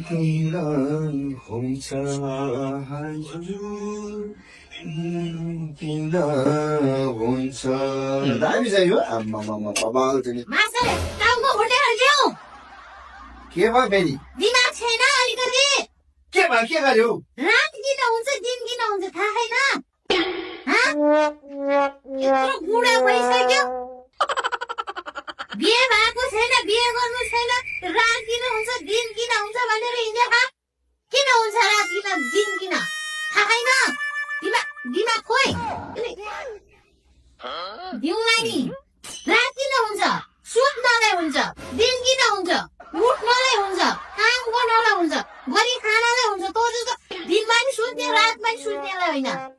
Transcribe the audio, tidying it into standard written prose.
किन हुन्छ किन हुन्छ दामी छ यो आम्मामा बबाल छ नि माछाले टाउको फुटेर ल्याऊ के भयो फेरि दिमाग छैन अलिकति के भयो के गर्यो रात किन हुन्छ दिन किन हुन्छ थाहा छैन यत्रो बुढा भइसक्यो बिहे भएको छैन बिहे गर्नु छैन रात किन हुन्छ दिन किन हुन्छ भनेर हिँडेका किन हुन्छ रात किन दिन किन थाहा छैन दिमाग खोइ दिउँला नि रात किन हुन्छ सुत्नलाई हुन्छ दिन किन हुन्छ उठ्नलाई हुन्छ काम गर्नलाई हुन्छ गरी खानलाई हुन्छ तँ जस्तो दिनमा नि सुत्ने रातमा नि सुत्नेलाई होइन